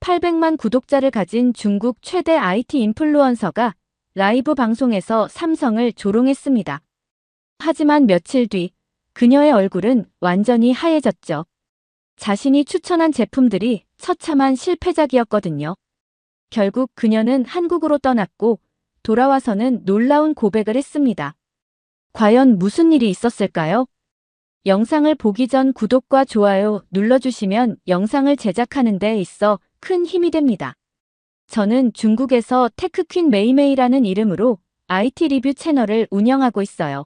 800만 구독자를 가진 중국 최대 IT 인플루언서가 라이브 방송에서 삼성을 조롱했습니다. 하지만 며칠 뒤 그녀의 얼굴은 완전히 하얘졌죠. 자신이 추천한 제품들이 처참한 실패작이었거든요. 결국 그녀는 한국으로 떠났고 돌아와서는 놀라운 고백을 했습니다. 과연 무슨 일이 있었을까요? 영상을 보기 전 구독과 좋아요 눌러주시면 영상을 제작하는 데 있어 큰 힘이 됩니다. 저는 중국에서 테크퀸 메이메이라는 이름으로 IT 리뷰 채널을 운영하고 있어요.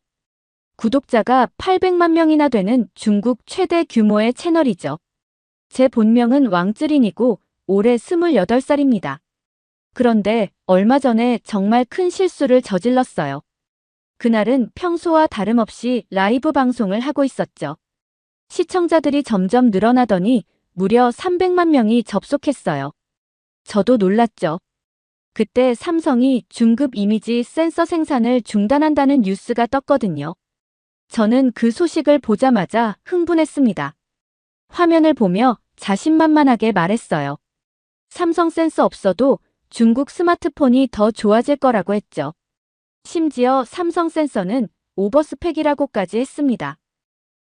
구독자가 800만 명이나 되는 중국 최대 규모의 채널이죠. 제 본명은 왕쯔린이고 올해 28살입니다. 그런데 얼마 전에 정말 큰 실수를 저질렀어요. 그날은 평소와 다름없이 라이브 방송을 하고 있었죠. 시청자들이 점점 늘어나더니 무려 300만 명이 접속했어요. 저도 놀랐죠. 그때 삼성이 중급 이미지 센서 생산을 중단한다는 뉴스가 떴거든요. 저는 그 소식을 보자마자 흥분했습니다. 화면을 보며 자신만만하게 말했어요. 삼성 센서 없어도 중국 스마트폰이 더 좋아질 거라고 했죠. 심지어 삼성 센서는 오버스펙이라고까지 했습니다.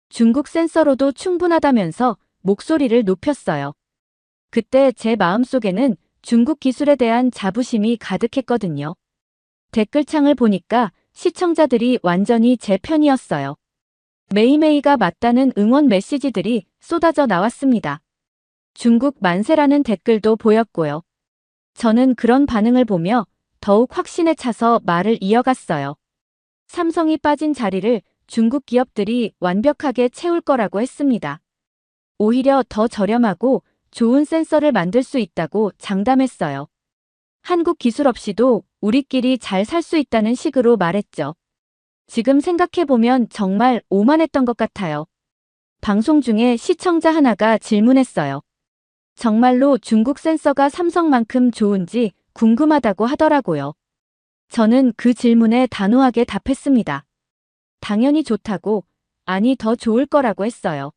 중국 센서로도 충분하다면서 목소리를 높였어요. 그때 제 마음속에는 중국 기술에 대한 자부심이 가득했거든요. 댓글창을 보니까 시청자들이 완전히 제 편이었어요. 메이메이가 맞다는 응원 메시지들이 쏟아져 나왔습니다. 중국 만세라는 댓글도 보였고요. 저는 그런 반응을 보며 더욱 확신에 차서 말을 이어갔어요. 삼성이 빠진 자리를 중국 기업들이 완벽하게 채울 거라고 했습니다. 오히려 더 저렴하고 좋은 센서를 만들 수 있다고 장담했어요. 한국 기술 없이도 우리끼리 잘 살 수 있다는 식으로 말했죠. 지금 생각해보면 정말 오만했던 것 같아요. 방송 중에 시청자 하나가 질문했어요. 정말로 중국 센서가 삼성만큼 좋은지 궁금하다고 하더라고요. 저는 그 질문에 단호하게 답했습니다. 당연히 좋다고, 아니 더 좋을 거라고 했어요.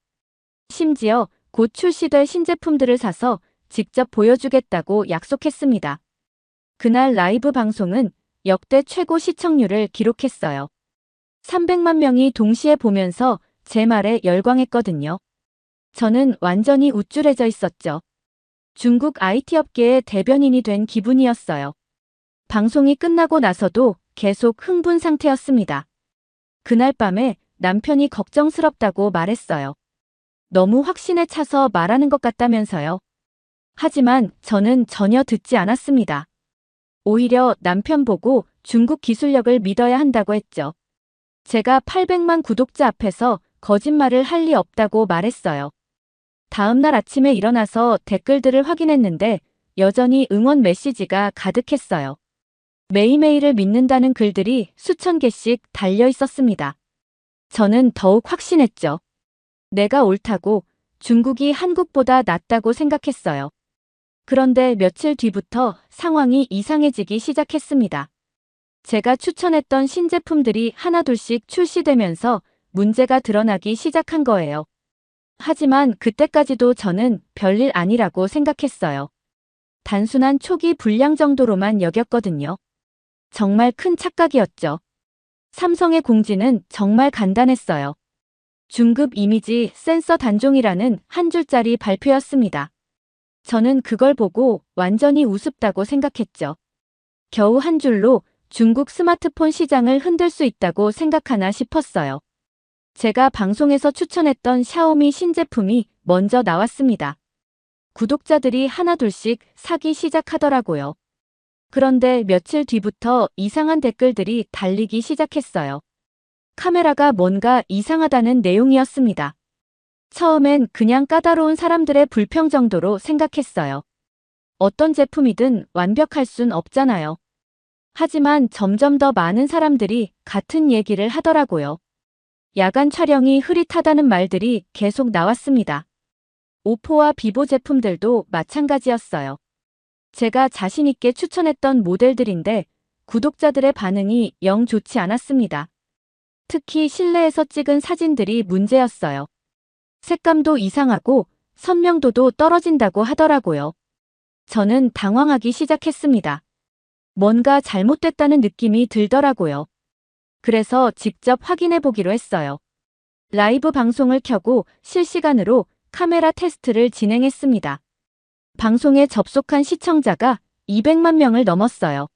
심지어 곧 출시될 신제품들을 사서 직접 보여주겠다고 약속했습니다. 그날 라이브 방송은 역대 최고 시청률을 기록했어요. 300만 명이 동시에 보면서 제 말에 열광했거든요. 저는 완전히 우쭐해져 있었죠. 중국 IT 업계의 대변인이 된 기분이었어요. 방송이 끝나고 나서도 계속 흥분 상태였습니다. 그날 밤에 남편이 걱정스럽다고 말했어요. 너무 확신에 차서 말하는 것 같다면서요. 하지만 저는 전혀 듣지 않았습니다. 오히려 남편 보고 중국 기술력을 믿어야 한다고 했죠. 제가 800만 구독자 앞에서 거짓말을 할 리 없다고 말했어요. 다음 날 아침에 일어나서 댓글들을 확인했는데 여전히 응원 메시지가 가득했어요. 메이메이를 믿는다는 글들이 수천 개씩 달려 있었습니다. 저는 더욱 확신했죠. 내가 옳다고, 중국이 한국보다 낫다고 생각했어요. 그런데 며칠 뒤부터 상황이 이상해지기 시작했습니다. 제가 추천했던 신제품들이 하나둘씩 출시되면서 문제가 드러나기 시작한 거예요. 하지만 그때까지도 저는 별일 아니라고 생각했어요. 단순한 초기 불량 정도로만 여겼거든요. 정말 큰 착각이었죠. 삼성의 공지는 정말 간단했어요. 중급 이미지 센서 단종이라는 한 줄짜리 발표였습니다. 저는 그걸 보고 완전히 우습다고 생각했죠. 겨우 한 줄로 중국 스마트폰 시장을 흔들 수 있다고 생각하나 싶었어요. 제가 방송에서 추천했던 샤오미 신제품이 먼저 나왔습니다. 구독자들이 하나둘씩 사기 시작하더라고요. 그런데 며칠 뒤부터 이상한 댓글들이 달리기 시작했어요. 카메라가 뭔가 이상하다는 내용이었습니다. 처음엔 그냥 까다로운 사람들의 불평 정도로 생각했어요. 어떤 제품이든 완벽할 순 없잖아요. 하지만 점점 더 많은 사람들이 같은 얘기를 하더라고요. 야간 촬영이 흐릿하다는 말들이 계속 나왔습니다. 오포와 비보 제품들도 마찬가지였어요. 제가 자신 있게 추천했던 모델들인데 구독자들의 반응이 영 좋지 않았습니다. 특히 실내에서 찍은 사진들이 문제였어요. 색감도 이상하고 선명도도 떨어진다고 하더라고요. 저는 당황하기 시작했습니다. 뭔가 잘못됐다는 느낌이 들더라고요. 그래서 직접 확인해 보기로 했어요. 라이브 방송을 켜고 실시간으로 카메라 테스트를 진행했습니다. 방송에 접속한 시청자가 200만 명을 넘었어요.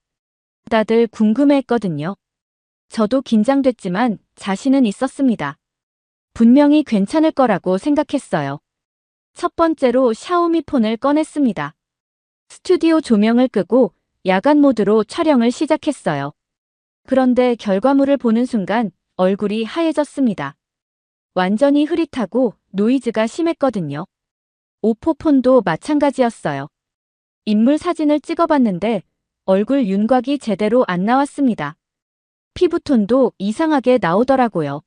다들 궁금해했거든요. 저도 긴장됐지만 자신은 있었습니다. 분명히 괜찮을 거라고 생각했어요. 첫 번째로 샤오미 폰을 꺼냈습니다. 스튜디오 조명을 끄고 야간 모드로 촬영을 시작했어요. 그런데 결과물을 보는 순간 얼굴이 하얘졌습니다. 완전히 흐릿하고 노이즈가 심했거든요. 오포 폰도 마찬가지였어요. 인물 사진을 찍어봤는데 얼굴 윤곽이 제대로 안 나왔습니다. 피부톤도 이상하게 나오더라고요.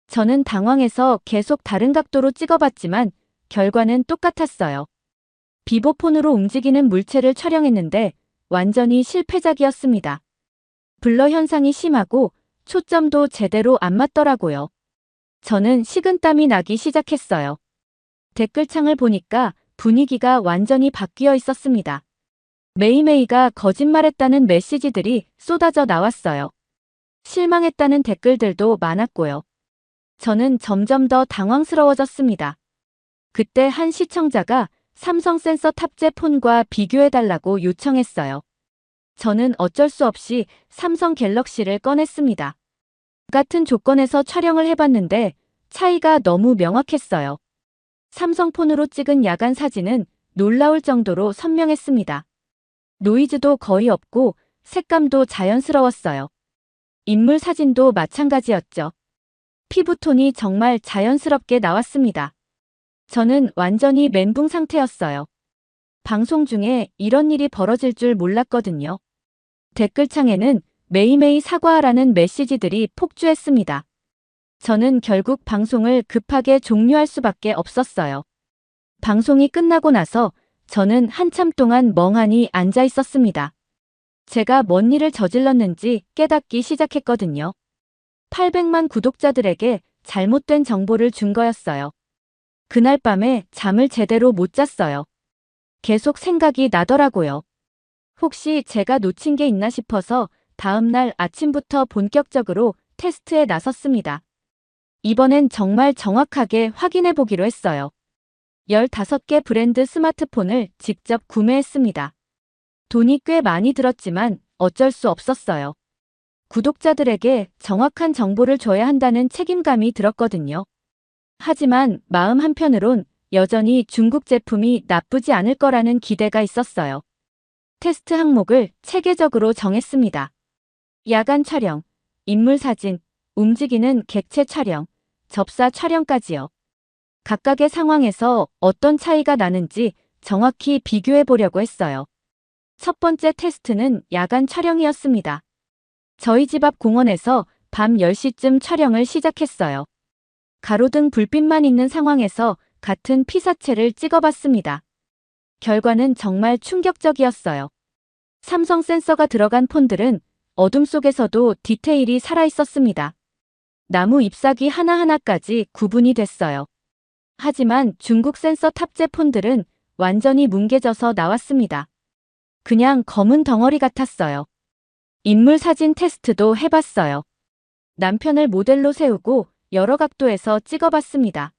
저는 당황해서 계속 다른 각도로 찍어봤지만 결과는 똑같았어요. 비보폰으로 움직이는 물체를 촬영했는데 완전히 실패작이었습니다. 블러 현상이 심하고 초점도 제대로 안 맞더라고요. 저는 식은땀이 나기 시작했어요. 댓글창을 보니까 분위기가 완전히 바뀌어 있었습니다. 메이메이가 거짓말했다는 메시지들이 쏟아져 나왔어요. 실망했다는 댓글들도 많았고요. 저는 점점 더 당황스러워졌습니다. 그때 한 시청자가 삼성 센서 탑재 폰과 비교해달라고 요청했어요. 저는 어쩔 수 없이 삼성 갤럭시를 꺼냈습니다. 같은 조건에서 촬영을 해봤는데 차이가 너무 명확했어요. 삼성폰으로 찍은 야간 사진은 놀라울 정도로 선명했습니다. 노이즈도 거의 없고 색감도 자연스러웠어요. 인물 사진도 마찬가지였죠. 피부톤이 정말 자연스럽게 나왔습니다. 저는 완전히 멘붕 상태였어요. 방송 중에 이런 일이 벌어질 줄 몰랐거든요. 댓글창에는 매일매일 사과하라는 메시지들이 폭주했습니다. 저는 결국 방송을 급하게 종료할 수밖에 없었어요. 방송이 끝나고 나서 저는 한참 동안 멍하니 앉아 있었습니다. 제가 뭔 일을 저질렀는지 깨닫기 시작했거든요. 800만 구독자들에게 잘못된 정보를 준 거였어요. 그날 밤에 잠을 제대로 못 잤어요. 계속 생각이 나더라고요. 혹시 제가 놓친 게 있나 싶어서 다음날 아침부터 본격적으로 테스트에 나섰습니다. 이번엔 정말 정확하게 확인해 보기로 했어요. 15개 브랜드 스마트폰을 직접 구매했습니다. 돈이 꽤 많이 들었지만 어쩔 수 없었어요. 구독자들에게 정확한 정보를 줘야 한다는 책임감이 들었거든요. 하지만 마음 한편으론 여전히 중국 제품이 나쁘지 않을 거라는 기대가 있었어요. 테스트 항목을 체계적으로 정했습니다. 야간 촬영, 인물 사진, 움직이는 객체 촬영, 접사 촬영까지요. 각각의 상황에서 어떤 차이가 나는지 정확히 비교해 보려고 했어요. 첫 번째 테스트는 야간 촬영이었습니다. 저희 집 앞 공원에서 밤 10시쯤 촬영을 시작했어요. 가로등 불빛만 있는 상황에서 같은 피사체를 찍어봤습니다. 결과는 정말 충격적이었어요. 삼성 센서가 들어간 폰들은 어둠 속에서도 디테일이 살아있었습니다. 나무 잎사귀 하나하나까지 구분이 됐어요. 하지만 중국 센서 탑재 폰들은 완전히 뭉개져서 나왔습니다. 그냥 검은 덩어리 같았어요. 인물 사진 테스트도 해봤어요. 남편을 모델로 세우고 여러 각도에서 찍어봤습니다.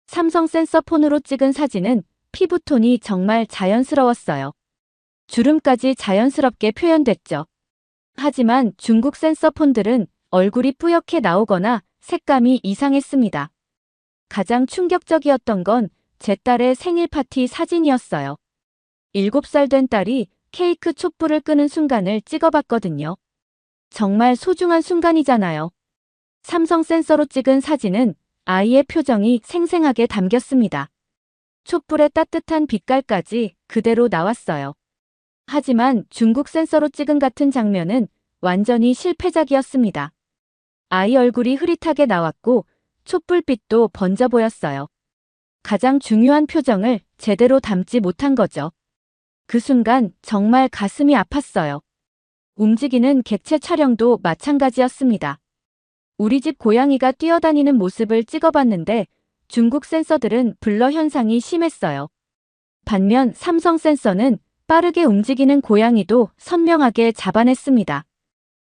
삼성 센서 폰으로 찍은 사진은 피부톤이 정말 자연스러웠어요. 주름까지 자연스럽게 표현됐죠. 하지만 중국 센서 폰들은 얼굴이 뿌옇게 나오거나 색감이 이상했습니다. 가장 충격적이었던 건 제 딸의 생일 파티 사진이었어요. 7살 된 딸이 케이크 촛불을 끄는 순간을 찍어봤거든요. 정말 소중한 순간이잖아요. 삼성 센서로 찍은 사진은 아이의 표정이 생생하게 담겼습니다. 촛불의 따뜻한 빛깔까지 그대로 나왔어요. 하지만 중국 센서로 찍은 같은 장면은 완전히 실패작이었습니다. 아이 얼굴이 흐릿하게 나왔고 촛불빛도 번져 보였어요. 가장 중요한 표정을 제대로 담지 못한 거죠. 그 순간 정말 가슴이 아팠어요. 움직이는 객체 촬영도 마찬가지였습니다. 우리 집 고양이가 뛰어다니는 모습을 찍어봤는데 중국 센서들은 블러 현상이 심했어요. 반면 삼성 센서는 빠르게 움직이는 고양이도 선명하게 잡아냈습니다.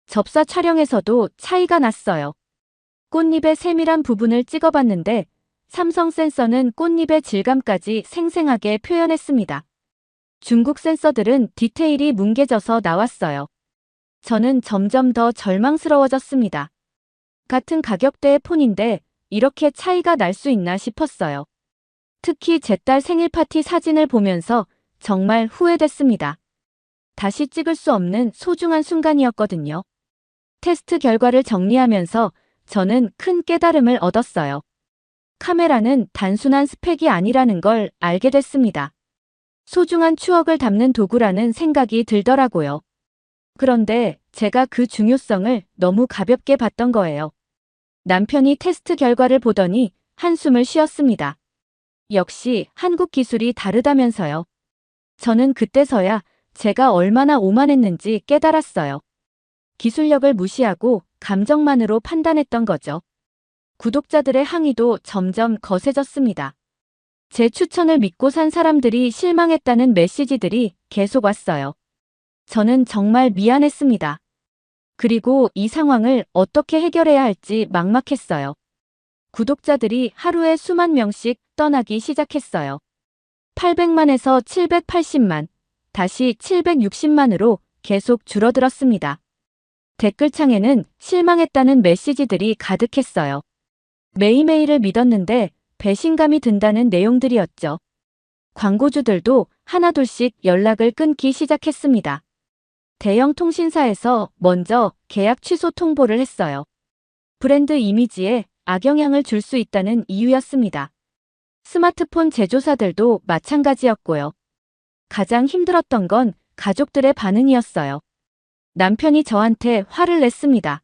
접사 촬영에서도 차이가 났어요. 꽃잎의 세밀한 부분을 찍어봤는데 삼성 센서는 꽃잎의 질감까지 생생하게 표현했습니다. 중국 센서들은 디테일이 뭉개져서 나왔어요. 저는 점점 더 절망스러워졌습니다. 같은 가격대의 폰인데 이렇게 차이가 날 수 있나 싶었어요. 특히 제 딸 생일 파티 사진을 보면서 정말 후회됐습니다. 다시 찍을 수 없는 소중한 순간이었거든요. 테스트 결과를 정리하면서 저는 큰 깨달음을 얻었어요. 카메라는 단순한 스펙이 아니라는 걸 알게 됐습니다. 소중한 추억을 담는 도구라는 생각이 들더라고요. 그런데 제가 그 중요성을 너무 가볍게 봤던 거예요. 남편이 테스트 결과를 보더니 한숨을 쉬었습니다. 역시 한국 기술이 다르다면서요. 저는 그때서야 제가 얼마나 오만했는지 깨달았어요. 기술력을 무시하고 감정만으로 판단했던 거죠. 구독자들의 항의도 점점 거세졌습니다. 제 추천을 믿고 산 사람들이 실망했다는 메시지들이 계속 왔어요. 저는 정말 미안했습니다. 그리고 이 상황을 어떻게 해결해야 할지 막막했어요. 구독자들이 하루에 수만 명씩 떠나기 시작했어요. 800만에서 780만, 다시 760만으로 계속 줄어들었습니다. 댓글창에는 실망했다는 메시지들이 가득했어요. 매일매일을 믿었는데 배신감이 든다는 내용들이었죠. 광고주들도 하나둘씩 연락을 끊기 시작했습니다. 대형 통신사에서 먼저 계약 취소 통보를 했어요. 브랜드 이미지에 악영향을 줄 수 있다는 이유였습니다. 스마트폰 제조사들도 마찬가지였고요. 가장 힘들었던 건 가족들의 반응이었어요. 남편이 저한테 화를 냈습니다.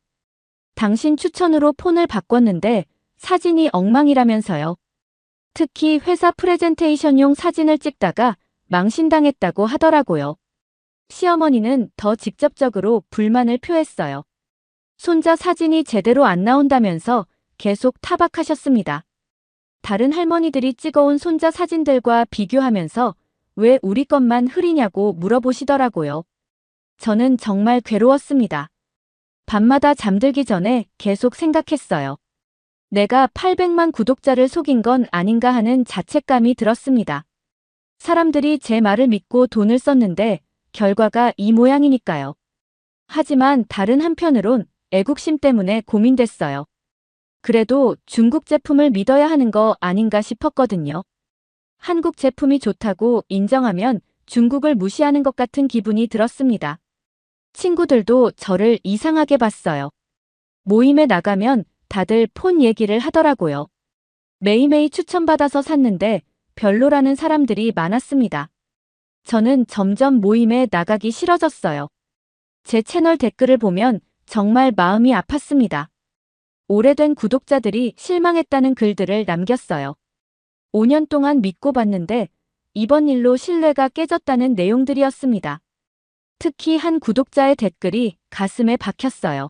당신 추천으로 폰을 바꿨는데 사진이 엉망이라면서요. 특히 회사 프레젠테이션용 사진을 찍다가 망신당했다고 하더라고요. 시어머니는 더 직접적으로 불만을 표했어요. 손자 사진이 제대로 안 나온다면서 계속 타박하셨습니다. 다른 할머니들이 찍어온 손자 사진들과 비교하면서 왜 우리 것만 흐리냐고 물어보시더라고요. 저는 정말 괴로웠습니다. 밤마다 잠들기 전에 계속 생각했어요. 내가 800만 구독자를 속인 건 아닌가 하는 자책감이 들었습니다. 사람들이 제 말을 믿고 돈을 썼는데 결과가 이 모양이니까요. 하지만 다른 한편으론 애국심 때문에 고민됐어요. 그래도 중국 제품을 믿어야 하는 거 아닌가 싶었거든요. 한국 제품이 좋다고 인정하면 중국을 무시하는 것 같은 기분이 들었습니다. 친구들도 저를 이상하게 봤어요. 모임에 나가면 다들 폰 얘기를 하더라고요. 매일매일 추천받아서 샀는데 별로라는 사람들이 많았습니다. 저는 점점 모임에 나가기 싫어졌어요. 제 채널 댓글을 보면 정말 마음이 아팠습니다. 오래된 구독자들이 실망했다는 글들을 남겼어요. 5년 동안 믿고 봤는데 이번 일로 신뢰가 깨졌다는 내용들이었습니다. 특히 한 구독자의 댓글이 가슴에 박혔어요.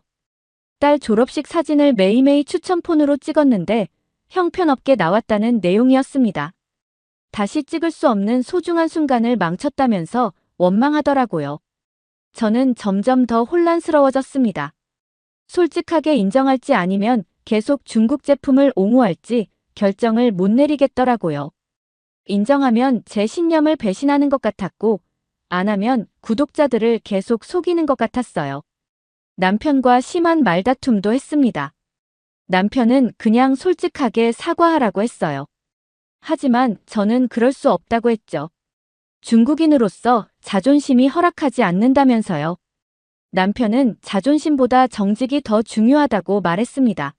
딸 졸업식 사진을 매일매일 추천폰으로 찍었는데 형편없게 나왔다는 내용이었습니다. 다시 찍을 수 없는 소중한 순간을 망쳤다면서 원망하더라고요. 저는 점점 더 혼란스러워졌습니다. 솔직하게 인정할지 아니면 계속 중국 제품을 옹호할지 결정을 못 내리겠더라고요. 인정하면 제 신념을 배신하는 것 같았고, 안 하면 구독자들을 계속 속이는 것 같았어요. 남편과 심한 말다툼도 했습니다. 남편은 그냥 솔직하게 사과하라고 했어요. 하지만 저는 그럴 수 없다고 했죠. 중국인으로서 자존심이 허락하지 않는다면서요. 남편은 자존심보다 정직이 더 중요하다고 말했습니다.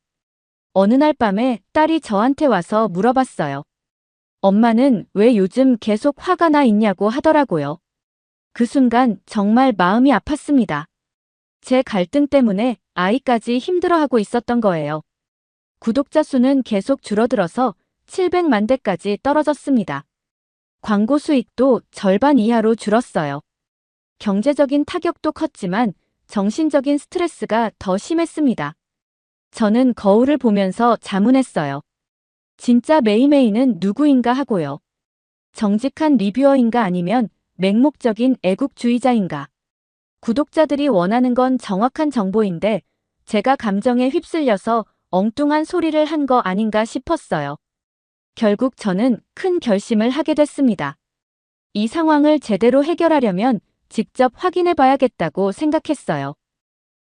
어느 날 밤에 딸이 저한테 와서 물어봤어요. 엄마는 왜 요즘 계속 화가 나 있냐고 하더라고요. 그 순간 정말 마음이 아팠습니다. 제 갈등 때문에 아이까지 힘들어하고 있었던 거예요. 구독자 수는 계속 줄어들어서 700만 대까지 떨어졌습니다. 광고 수익도 절반 이하로 줄었어요. 경제적인 타격도 컸지만 정신적인 스트레스가 더 심했습니다. 저는 거울을 보면서 자문했어요. 진짜 메이메이는 누구인가 하고요. 정직한 리뷰어인가 아니면 맹목적인 애국주의자인가? 구독자들이 원하는 건 정확한 정보인데 제가 감정에 휩쓸려서 엉뚱한 소리를 한 거 아닌가 싶었어요. 결국 저는 큰 결심을 하게 됐습니다. 이 상황을 제대로 해결하려면 직접 확인해 봐야겠다고 생각했어요.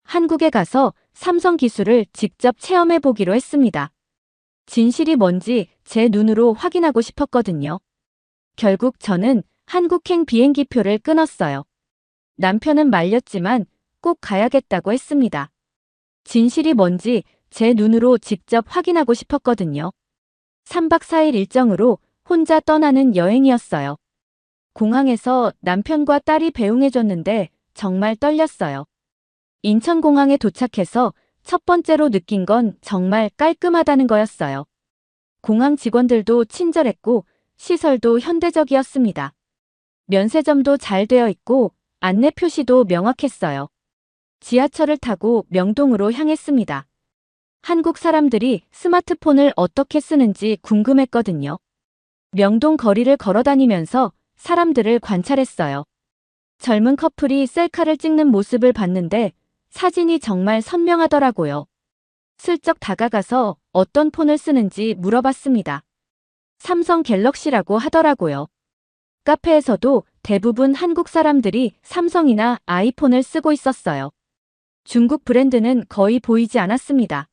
한국에 가서 삼성 기술을 직접 체험해 보기로 했습니다. 진실이 뭔지 제 눈으로 확인하고 싶었거든요. 결국 저는 한국행 비행기표를 끊었어요. 남편은 말렸지만 꼭 가야겠다고 했습니다. 진실이 뭔지 제 눈으로 직접 확인하고 싶었거든요. 3박 4일 일정으로 혼자 떠나는 여행이었어요. 공항에서 남편과 딸이 배웅해줬는데 정말 떨렸어요. 인천공항에 도착해서 첫 번째로 느낀 건 정말 깔끔하다는 거였어요. 공항 직원들도 친절했고 시설도 현대적이었습니다. 면세점도 잘 되어 있고 안내 표시도 명확했어요. 지하철을 타고 명동으로 향했습니다. 한국 사람들이 스마트폰을 어떻게 쓰는지 궁금했거든요. 명동 거리를 걸어다니면서 사람들을 관찰했어요. 젊은 커플이 셀카를 찍는 모습을 봤는데 사진이 정말 선명하더라고요. 슬쩍 다가가서 어떤 폰을 쓰는지 물어봤습니다. 삼성 갤럭시라고 하더라고요. 카페에서도 대부분 한국 사람들이 삼성이나 아이폰을 쓰고 있었어요. 중국 브랜드는 거의 보이지 않았습니다.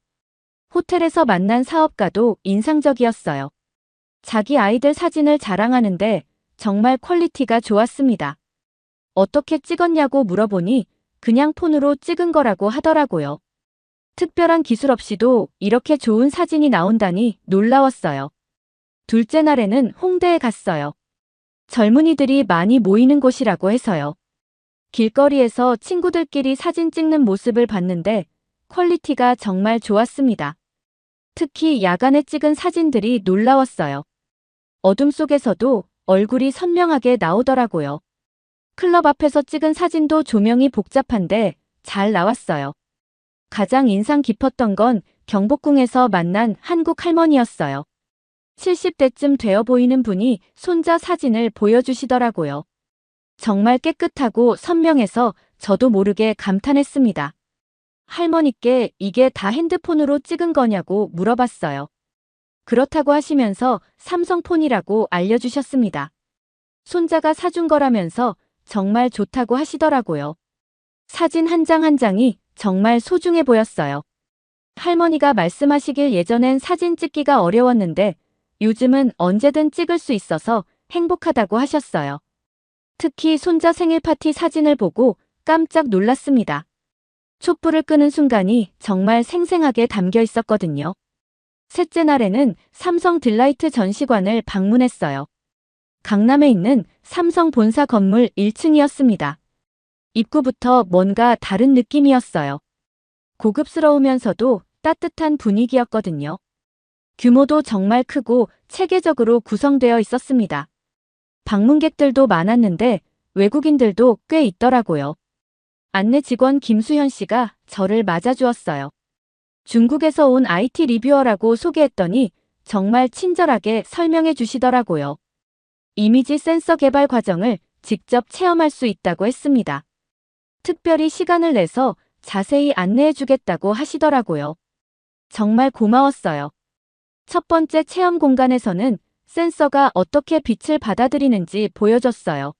호텔에서 만난 사업가도 인상적이었어요. 자기 아이들 사진을 자랑하는데 정말 퀄리티가 좋았습니다. 어떻게 찍었냐고 물어보니 그냥 폰으로 찍은 거라고 하더라고요. 특별한 기술 없이도 이렇게 좋은 사진이 나온다니 놀라웠어요. 둘째 날에는 홍대에 갔어요. 젊은이들이 많이 모이는 곳이라고 해서요. 길거리에서 친구들끼리 사진 찍는 모습을 봤는데 퀄리티가 정말 좋았습니다. 특히 야간에 찍은 사진들이 놀라웠어요. 어둠 속에서도 얼굴이 선명하게 나오더라고요. 클럽 앞에서 찍은 사진도 조명이 복잡한데 잘 나왔어요. 가장 인상 깊었던 건 경복궁에서 만난 한국 할머니였어요. 70대쯤 되어 보이는 분이 손자 사진을 보여주시더라고요. 정말 깨끗하고 선명해서 저도 모르게 감탄했습니다. 할머니께 이게 다 핸드폰으로 찍은 거냐고 물어봤어요. 그렇다고 하시면서 삼성폰이라고 알려주셨습니다. 손자가 사준 거라면서 정말 좋다고 하시더라고요. 사진 한 장 한 장이 정말 소중해 보였어요. 할머니가 말씀하시길 예전엔 사진 찍기가 어려웠는데 요즘은 언제든 찍을 수 있어서 행복하다고 하셨어요. 특히 손자 생일 파티 사진을 보고 깜짝 놀랐습니다. 촛불을 끄는 순간이 정말 생생하게 담겨 있었거든요. 셋째 날에는 삼성 딜라이트 전시관을 방문했어요. 강남에 있는 삼성 본사 건물 1층이었습니다. 입구부터 뭔가 다른 느낌이었어요. 고급스러우면서도 따뜻한 분위기였거든요. 규모도 정말 크고 체계적으로 구성되어 있었습니다. 방문객들도 많았는데 외국인들도 꽤 있더라고요. 안내 직원 김수현 씨가 저를 맞아주었어요. 중국에서 온 IT 리뷰어라고 소개했더니 정말 친절하게 설명해 주시더라고요. 이미지 센서 개발 과정을 직접 체험할 수 있다고 했습니다. 특별히 시간을 내서 자세히 안내해 주겠다고 하시더라고요. 정말 고마웠어요. 첫 번째 체험 공간에서는 센서가 어떻게 빛을 받아들이는지 보여줬어요.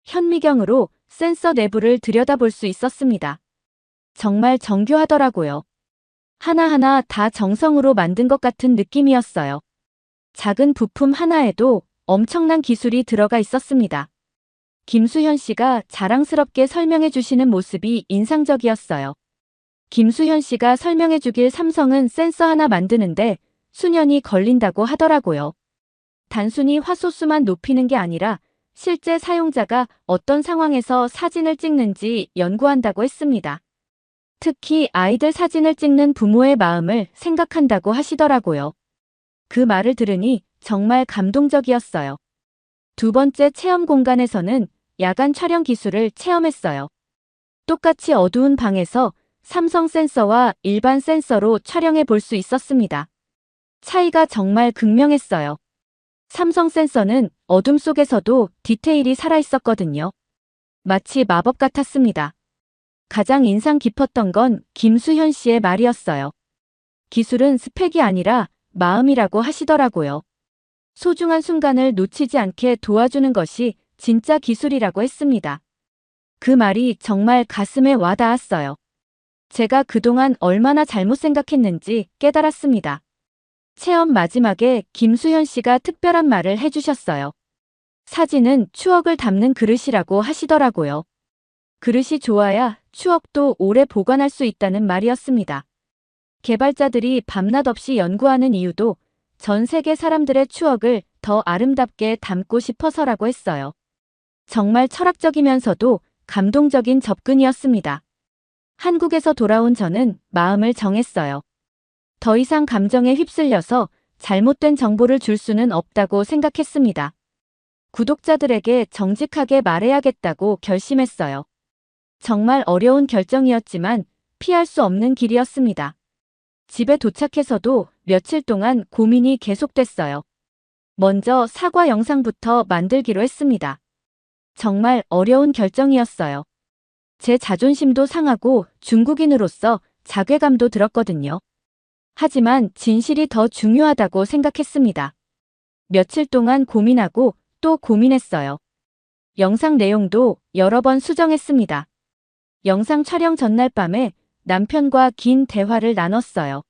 현미경으로 센서 내부를 들여다볼 수 있었습니다. 정말 정교하더라고요. 하나하나 다 정성으로 만든 것 같은 느낌이었어요. 작은 부품 하나에도 엄청난 기술이 들어가 있었습니다. 김수현 씨가 자랑스럽게 설명해 주시는 모습이 인상적이었어요. 김수현 씨가 설명해 주길 삼성은 센서 하나 만드는데 수년이 걸린다고 하더라고요. 단순히 화소수만 높이는 게 아니라 실제 사용자가 어떤 상황에서 사진을 찍는지 연구한다고 했습니다. 특히 아이들 사진을 찍는 부모의 마음을 생각한다고 하시더라고요. 그 말을 들으니 정말 감동적이었어요. 두 번째 체험 공간에서는 야간 촬영 기술을 체험했어요. 똑같이 어두운 방에서 삼성 센서와 일반 센서로 촬영해 볼 수 있었습니다. 차이가 정말 극명했어요. 삼성 센서는 어둠 속에서도 디테일이 살아있었거든요. 마치 마법 같았습니다. 가장 인상 깊었던 건 김수현 씨의 말이었어요. 기술은 스펙이 아니라 마음이라고 하시더라고요. 소중한 순간을 놓치지 않게 도와주는 것이 진짜 기술이라고 했습니다. 그 말이 정말 가슴에 와닿았어요. 제가 그동안 얼마나 잘못 생각했는지 깨달았습니다. 체험 마지막에 김수현 씨가 특별한 말을 해주셨어요. 사진은 추억을 담는 그릇이라고 하시더라고요. 그릇이 좋아야 추억도 오래 보관할 수 있다는 말이었습니다. 개발자들이 밤낮 없이 연구하는 이유도 전 세계 사람들의 추억을 더 아름답게 담고 싶어서라고 했어요. 정말 철학적이면서도 감동적인 접근이었습니다. 한국에서 돌아온 저는 마음을 정했어요. 더 이상 감정에 휩쓸려서 잘못된 정보를 줄 수는 없다고 생각했습니다. 구독자들에게 정직하게 말해야겠다고 결심했어요. 정말 어려운 결정이었지만 피할 수 없는 길이었습니다. 집에 도착해서도 며칠 동안 고민이 계속됐어요. 먼저 사과 영상부터 만들기로 했습니다. 정말 어려운 결정이었어요. 제 자존심도 상하고 중국인으로서 자괴감도 들었거든요. 하지만 진실이 더 중요하다고 생각했습니다. 며칠 동안 고민하고 또 고민했어요. 영상 내용도 여러 번 수정했습니다. 영상 촬영 전날 밤에 남편과 긴 대화를 나눴어요.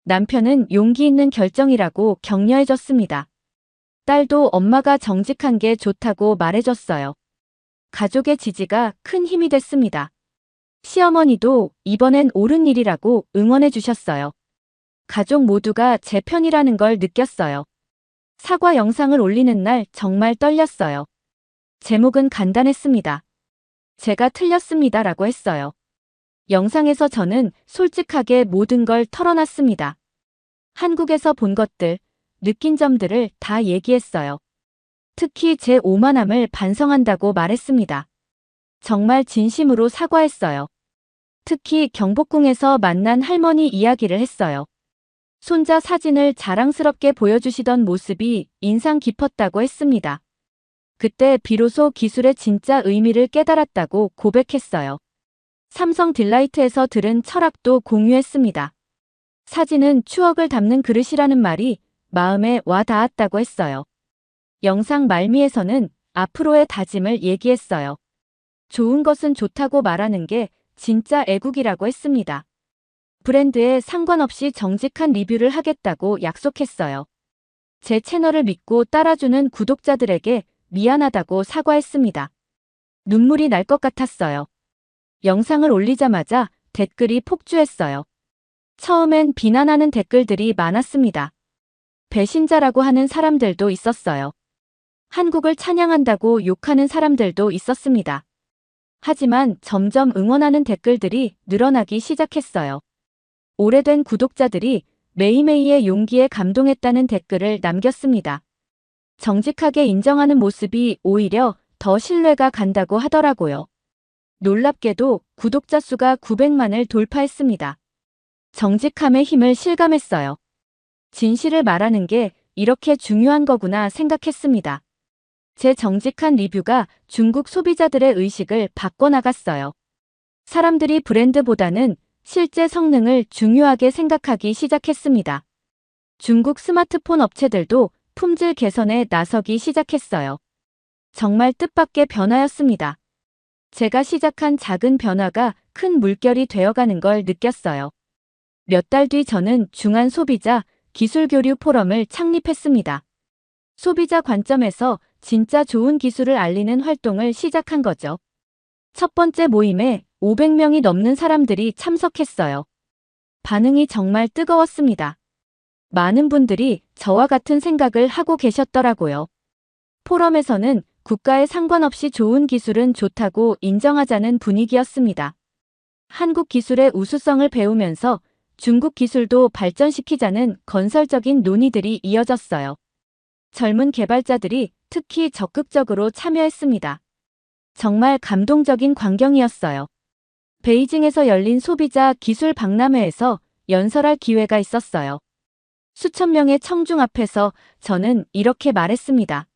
남편은 용기 있는 결정이라고 격려해줬습니다. 딸도 엄마가 정직한 게 좋다고 말해줬어요. 가족의 지지가 큰 힘이 됐습니다. 시어머니도 이번엔 옳은 일이라고 응원해 주셨어요. 가족 모두가 제 편이라는 걸 느꼈어요. 사과 영상을 올리는 날 정말 떨렸어요. 제목은 간단했습니다. 제가 틀렸습니다라고 했어요. 영상에서 저는 솔직하게 모든 걸 털어놨습니다. 한국에서 본 것들, 느낀 점들을 다 얘기했어요. 특히 제 오만함을 반성한다고 말했습니다. 정말 진심으로 사과했어요. 특히 경복궁에서 만난 할머니 이야기를 했어요. 손자 사진을 자랑스럽게 보여주시던 모습이 인상 깊었다고 했습니다. 그때 비로소 기술의 진짜 의미를 깨달았다고 고백했어요. 삼성 딜라이트에서 들은 철학도 공유했습니다. 사진은 추억을 담는 그릇이라는 말이 마음에 와 닿았다고 했어요. 영상 말미에서는 앞으로의 다짐을 얘기했어요. 좋은 것은 좋다고 말하는 게 진짜 애국이라고 했습니다. 브랜드에 상관없이 정직한 리뷰를 하겠다고 약속했어요. 제 채널을 믿고 따라주는 구독자들에게 미안하다고 사과했습니다. 눈물이 날 것 같았어요. 영상을 올리자마자 댓글이 폭주했어요. 처음엔 비난하는 댓글들이 많았습니다. 배신자라고 하는 사람들도 있었어요. 한국을 찬양한다고 욕하는 사람들도 있었습니다. 하지만 점점 응원하는 댓글들이 늘어나기 시작했어요. 오래된 구독자들이 메이메이의 용기에 감동했다는 댓글을 남겼습니다. 정직하게 인정하는 모습이 오히려 더 신뢰가 간다고 하더라고요. 놀랍게도 구독자 수가 900만을 돌파했습니다. 정직함의 힘을 실감했어요. 진실을 말하는 게 이렇게 중요한 거구나 생각했습니다. 제 정직한 리뷰가 중국 소비자들의 의식을 바꿔나갔어요. 사람들이 브랜드보다는 실제 성능을 중요하게 생각하기 시작했습니다. 중국 스마트폰 업체들도 품질 개선에 나서기 시작했어요. 정말 뜻밖의 변화였습니다. 제가 시작한 작은 변화가 큰 물결이 되어가는 걸 느꼈어요. 몇 달 뒤 저는 중한 소비자 기술교류 포럼을 창립했습니다. 소비자 관점에서 진짜 좋은 기술을 알리는 활동을 시작한 거죠. 첫 번째 모임에 500명이 넘는 사람들이 참석했어요. 반응이 정말 뜨거웠습니다. 많은 분들이 저와 같은 생각을 하고 계셨더라고요. 포럼에서는 국가에 상관없이 좋은 기술은 좋다고 인정하자는 분위기였습니다. 한국 기술의 우수성을 배우면서 중국 기술도 발전시키자는 건설적인 논의들이 이어졌어요. 젊은 개발자들이 특히 적극적으로 참여했습니다. 정말 감동적인 광경이었어요. 베이징에서 열린 소비자 기술 박람회에서 연설할 기회가 있었어요. 수천 명의 청중 앞에서 저는 이렇게 말했습니다.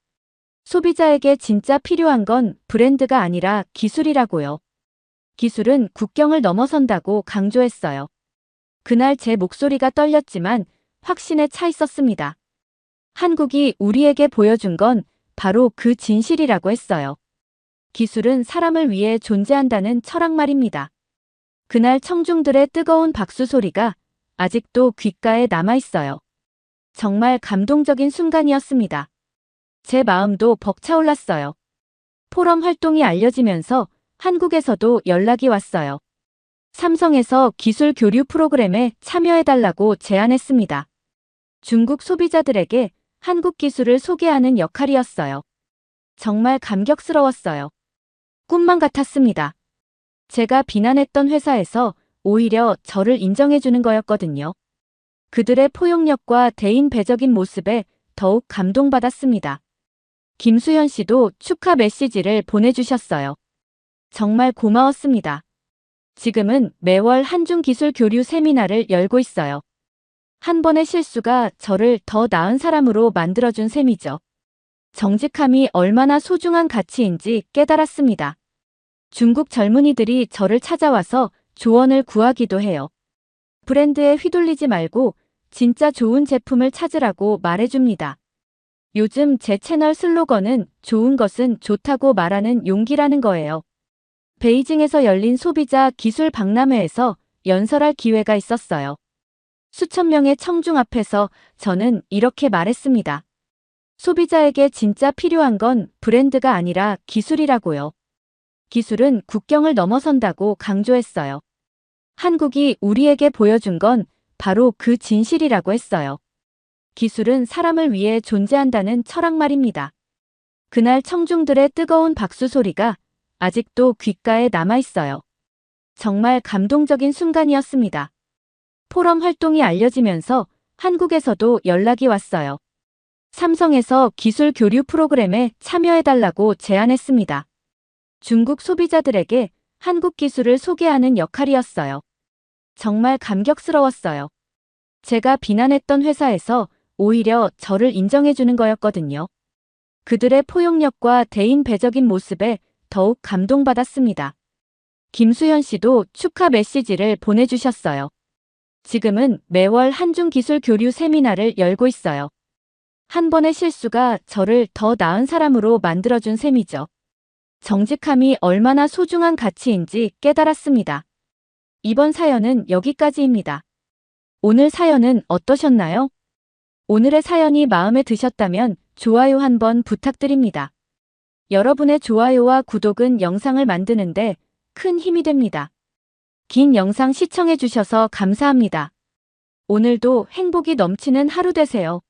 소비자에게 진짜 필요한 건 브랜드가 아니라 기술이라고요. 기술은 국경을 넘어선다고 강조했어요. 그날 제 목소리가 떨렸지만 확신에 차 있었습니다. 한국이 우리에게 보여준 건 바로 그 진실이라고 했어요. 기술은 사람을 위해 존재한다는 철학 말입니다. 그날 청중들의 뜨거운 박수 소리가 아직도 귓가에 남아 있어요. 정말 감동적인 순간이었습니다. 제 마음도 벅차올랐어요. 포럼 활동이 알려지면서 한국에서도 연락이 왔어요. 삼성에서 기술 교류 프로그램에 참여해달라고 제안했습니다. 중국 소비자들에게 한국 기술을 소개하는 역할이었어요. 정말 감격스러웠어요. 꿈만 같았습니다. 제가 비난했던 회사에서 오히려 저를 인정해주는 거였거든요. 그들의 포용력과 대인배적인 모습에 더욱 감동받았습니다. 김수현 씨도 축하 메시지를 보내주셨어요. 정말 고마웠습니다. 지금은 매월 한중 기술 교류 세미나를 열고 있어요. 한 번의 실수가 저를 더 나은 사람으로 만들어준 셈이죠. 정직함이 얼마나 소중한 가치인지 깨달았습니다. 중국 젊은이들이 저를 찾아와서 조언을 구하기도 해요. 브랜드에 휘둘리지 말고 진짜 좋은 제품을 찾으라고 말해줍니다. 요즘 제 채널 슬로건은 좋은 것은 좋다고 말하는 용기라는 거예요. 베이징에서 열린 소비자 기술 박람회에서 연설할 기회가 있었어요. 수천 명의 청중 앞에서 저는 이렇게 말했습니다. 소비자에게 진짜 필요한 건 브랜드가 아니라 기술이라고요. 기술은 국경을 넘어선다고 강조했어요. 한국이 우리에게 보여준 건 바로 그 진실이라고 했어요. 기술은 사람을 위해 존재한다는 철학 말입니다. 그날 청중들의 뜨거운 박수 소리가 아직도 귓가에 남아 있어요. 정말 감동적인 순간이었습니다. 포럼 활동이 알려지면서 한국에서도 연락이 왔어요. 삼성에서 기술 교류 프로그램에 참여해달라고 제안했습니다. 중국 소비자들에게 한국 기술을 소개하는 역할이었어요. 정말 감격스러웠어요. 제가 비난했던 회사에서 오히려 저를 인정해주는 거였거든요. 그들의 포용력과 대인배적인 모습에 더욱 감동받았습니다. 김수현 씨도 축하 메시지를 보내주셨어요. 지금은 매월 한중 기술 교류 세미나를 열고 있어요. 한 번의 실수가 저를 더 나은 사람으로 만들어준 셈이죠. 정직함이 얼마나 소중한 가치인지 깨달았습니다. 이번 사연은 여기까지입니다. 오늘 사연은 어떠셨나요? 오늘의 사연이 마음에 드셨다면 좋아요 한번 부탁드립니다. 여러분의 좋아요와 구독은 영상을 만드는데 큰 힘이 됩니다. 긴 영상 시청해주셔서 감사합니다. 오늘도 행복이 넘치는 하루 되세요.